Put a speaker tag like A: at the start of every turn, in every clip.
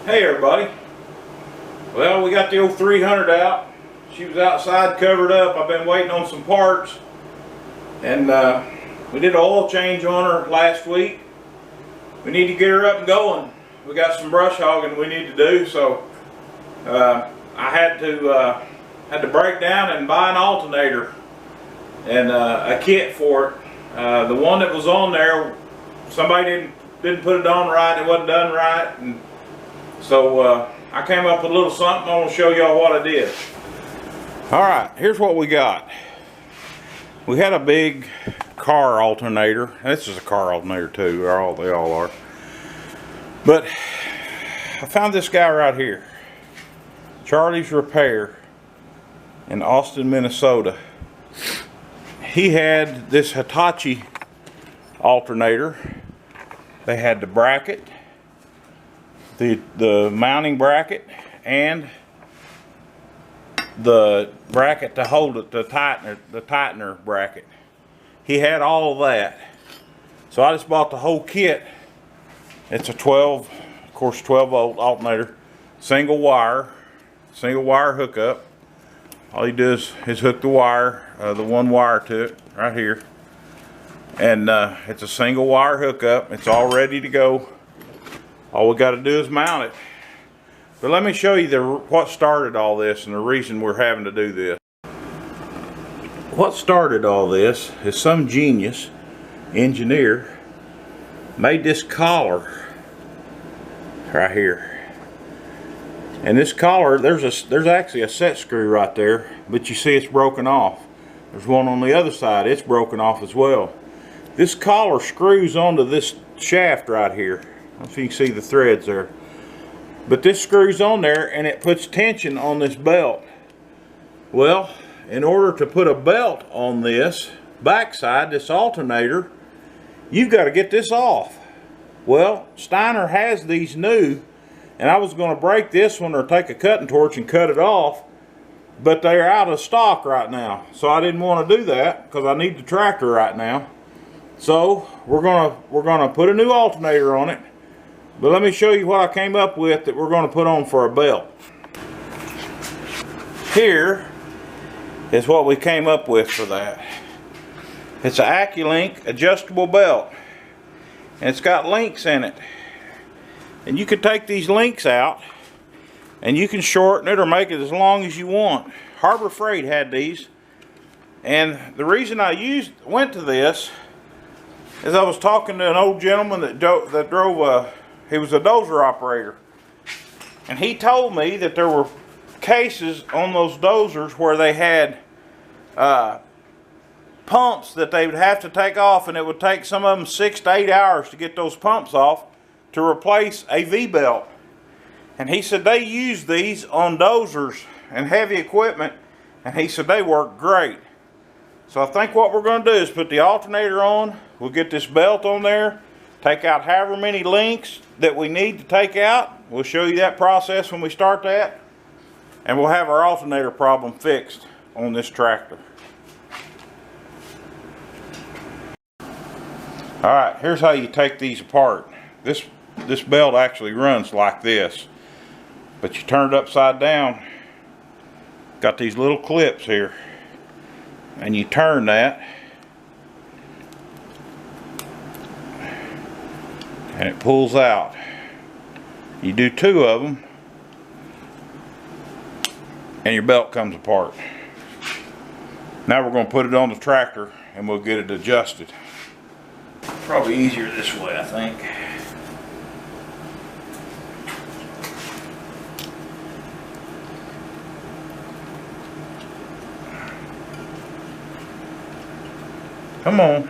A: Hey everybody. Well, we got the old 300 out. She was outside covered up. I've been waiting on some parts, and we did an oil change on her last week. We need to get her up and going. We got some brush hogging we need to do, so I had to break down and buy an alternator and a kit for it. The one that was on there, somebody didn't put it on right. It wasn't done right, and so I came up with a little something. I want to show y'all what I did. Alright, here's what we got. We had a big car alternator. This is a car alternator too. They all are. But I found this guy right here. Charlie's Repair in Austin, Minnesota. He had this Hitachi alternator. They had the bracket, the mounting bracket, and the bracket to hold it, the tightener bracket. He had all of that. So I just bought the whole kit. It's a 12 volt alternator, single wire hookup. All you do is hook the wire, the one wire to it right here. And it's a single wire hookup. It's all ready to go. All we got to do is mount it. But let me show you what started all this and the reason we're having to do this. What started all this is some genius engineer made this collar right here. And this collar, there's actually a set screw right there, but you see it's broken off. There's one on the other side, it's broken off as well. This collar screws onto this shaft right here. I don't know if you can see the threads there. But this screws on there and it puts tension on this belt. Well, in order to put a belt on this backside, this alternator, you've got to get this off. Well, Steiner has these new, and I was going to break this one or take a cutting torch and cut it off, but they're out of stock right now. So I didn't want to do that because I need the tractor right now. So we're gonna put a new alternator on it. But let me show you what I came up with that we're going to put on for a belt. Here is what we came up with for that. It's an AccuLink adjustable belt. And it's got links in it. And you can take these links out and you can shorten it or make it as long as you want. Harbor Freight had these. And the reason I went to this is I was talking to an old gentleman that drove he was a dozer operator, and he told me that there were cases on those dozers where they had pumps that they would have to take off, and it would take some of them 6 to 8 hours to get those pumps off to replace a V-belt. And he said they use these on dozers and heavy equipment, and he said they work great. So I think what we're going to do is put the alternator on, we'll get this belt on there, take out however many links that we need to take out. We'll show you that process when we start that. And we'll have our alternator problem fixed on this tractor. Alright, here's how you take these apart. This belt actually runs like this. But you turn it upside down. Got these little clips here. And you turn that. And it pulls out. You do 2 of them and your belt comes apart. Now we're going to put it on the tractor and we'll get it adjusted. Probably easier this way, I think. Come on.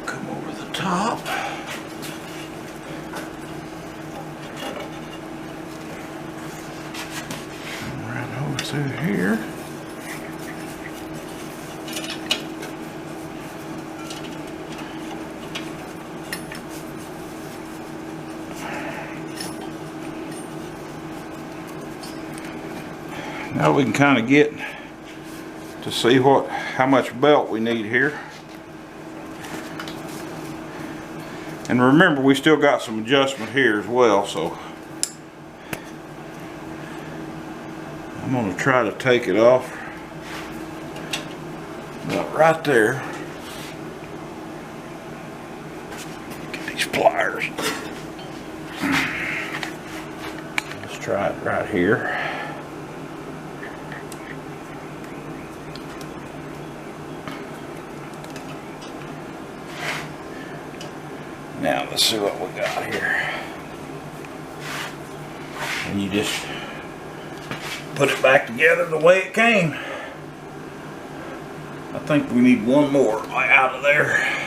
A: Come over the top. Now we can kind of get to see how much belt we need here. And remember, we still got some adjustment here as well, so I'm going to try to take it off about right there. Get these pliers. Let's try it right here. Now let's see what we got here. And you just put it back together the way it came. I think we need one more out of there.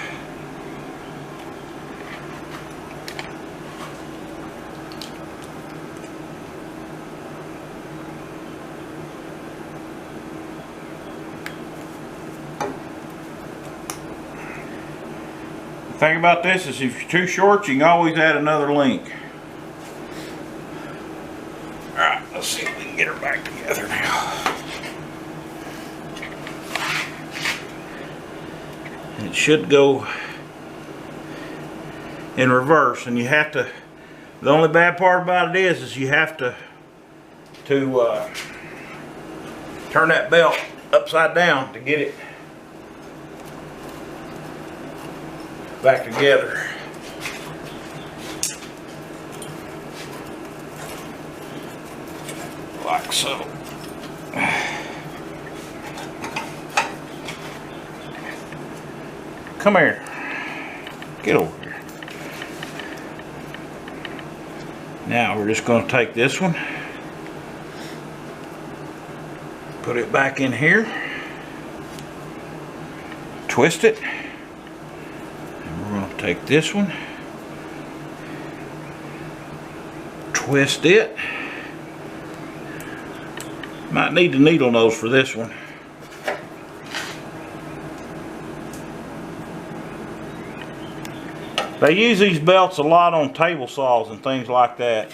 A: The thing about this is if you're too short, you can always add another link. Alright, let's see if we can get her back together now. It should go in reverse, and you have to, the only bad part about it is you have to turn that belt upside down to get it back together. Like so. Come here. Get over here. Now we're just going to take this one, put it back in here, twist it. We're going to take this one, twist it. Might need the needle nose for this one. They use these belts a lot on table saws and things like that.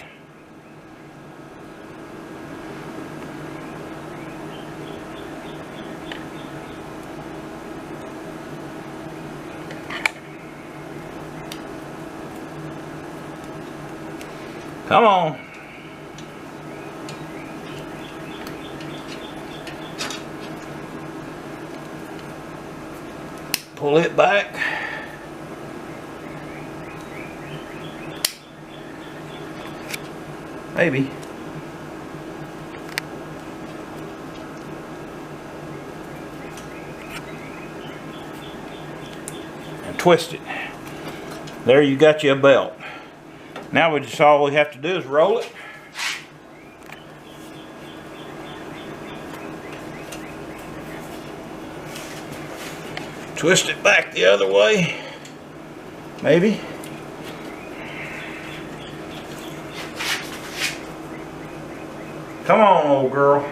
A: Come on. Pull it back. Maybe. And twist it. There you got you a belt. Now we just all we have to do is roll it. Twist it back the other way. Maybe. Come on, old girl.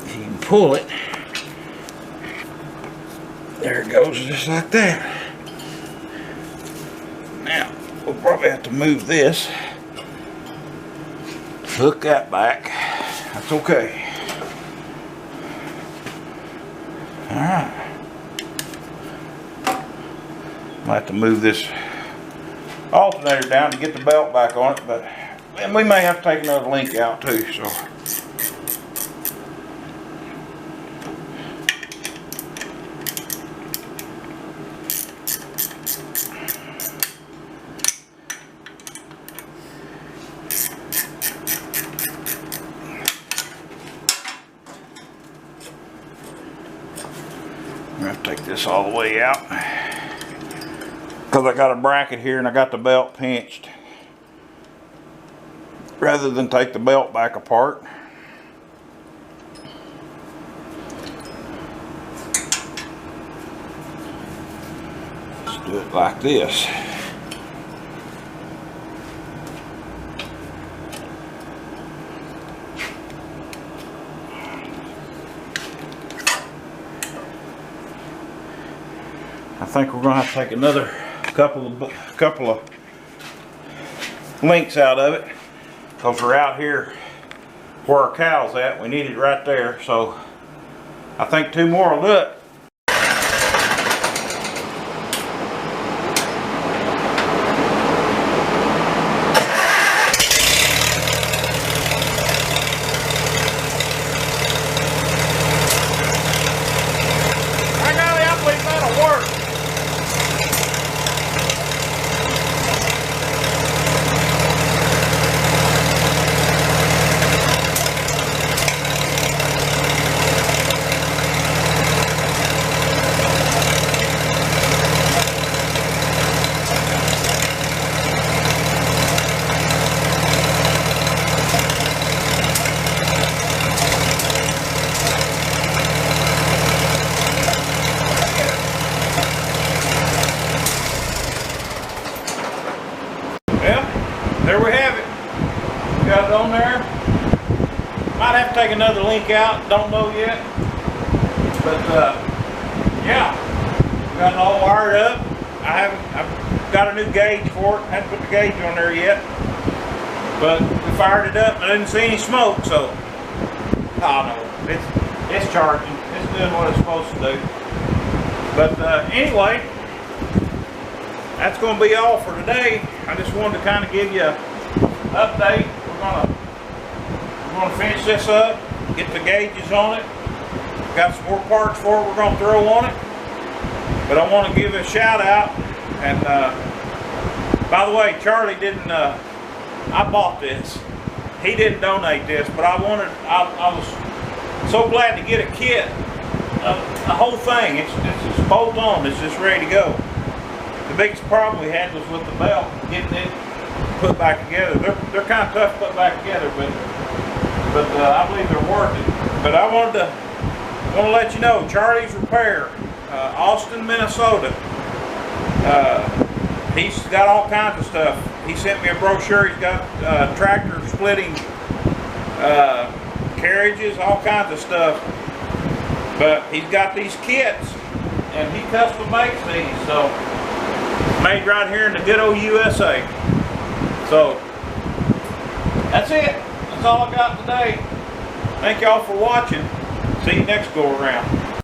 A: You can pull it. There it goes, just like that. Now, we'll probably have to move this. Hook that back. That's okay. Alright. I'll have to move this alternator down to get the belt back on it, but and we may have to take another link out too, so. I'm going to take this all the way out because I got a bracket here and I got the belt pinched. Rather than take the belt back apart. Let's do it like this. I think we're gonna have to take another couple of links out of it, because we're out here where our cow's at. We need it right there, so I think 2 more will do it. There we have it. Got it on there. Might have to take another link out. Don't know yet. But yeah, got it all wired up. I've got a new gauge for it. Haven't put the gauge on there yet. But we fired it up and I didn't see any smoke, so oh no, it's charging. It's doing what it's supposed to do. But anyway, that's going to be all for today. I just wanted to kind of give you an update. We're gonna finish this up, get the gauges on it. Got some more parts for it we're going to throw on it. But I want to give a shout out. And by the way, Charlie didn't. I bought this. He didn't donate this, but I was so glad to get a kit, the whole thing. It's just bolt on. It's just ready to go. The biggest problem we had was with the belt, getting it put back together. They're kind of tough to put back together, but I believe they're worth it. But I want to let you know, Charlie's Repair, Austin, Minnesota. He's got all kinds of stuff. He sent me a brochure. He's got tractor splitting carriages, all kinds of stuff. But he's got these kits, and he custom makes these. So. Made right here in the good old USA. So, that's it. That's all I got today. Thank y'all for watching. See you next go around.